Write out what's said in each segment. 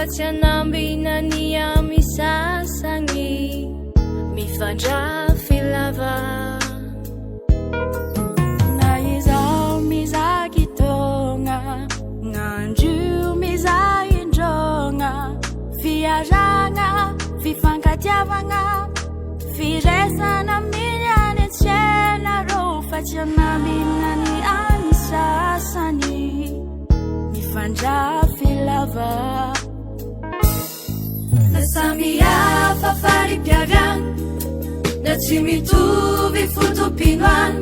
Fatsianambina ny ami sasagny mifandrafy lava na izao mizaky togna gn'andro mizahindrogna fiaragna fifankatiavagna firesana miliany tsenarô fatsianambina ny ami sasagny mifandrafy lava na samihafa fari-piaviany na tsy mitovy fotopinoany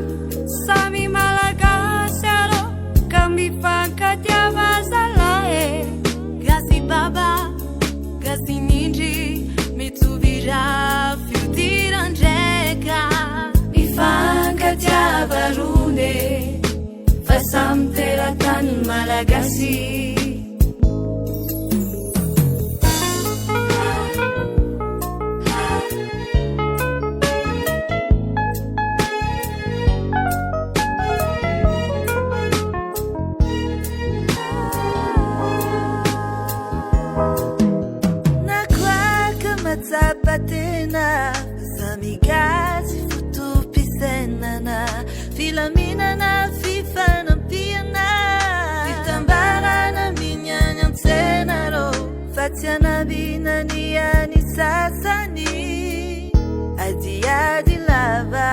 samy malagasy arô ka mifankatiava zalahy gasy baba gasy nindry mitovy raha fiodiran-draika mifankatiava rone fa samy teratany malagasy Zapatena zamigasy fotopisenana filaminana fifanampiana fitambarana minyany antsenarô fatsianambina ny any sasany adiady lava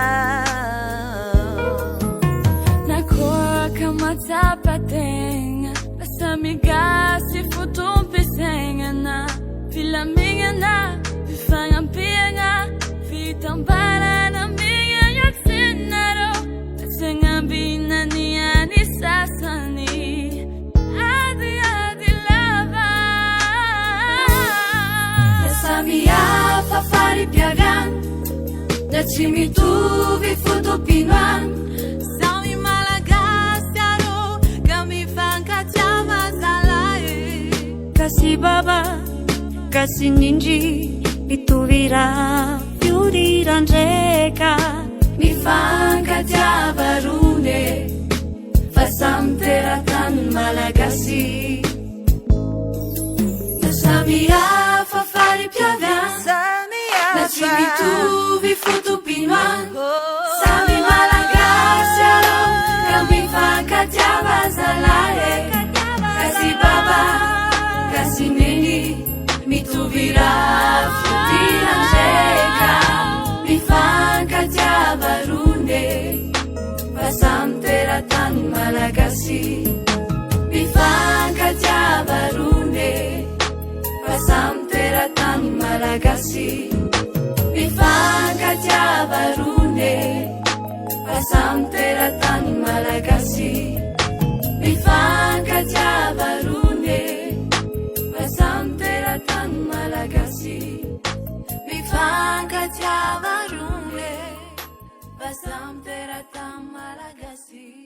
nakoaka matsapatena zamigasy fotopisenana filaminana fangampiana fitambarana mignana tsenarô fatsianambina ny any sasany adiady lava na samihafa fari-piaviany na tsy mitovy fotopinoany samy malagasy arô ka mifankatiava zalahy gasy baba gasy nindry mitovy raha fiodiran-draika mifankatiava rone fa samy teratany malagasy na samihafa fari-piaviany na tsy mitovy fotopinoany samy malagasy arô ka mifankatiava zalahy gasy baba gasy neny mitovy raha fiodiran-draika mifankatiava rone fa samy teratany malagasy mifankatiava rone fa samy teratany malagasy mifankatiava rone fa samy teratany malagasy mifankatiava rone fa samy teratany malagasy mifankatiava rone fa samy teratany malagasy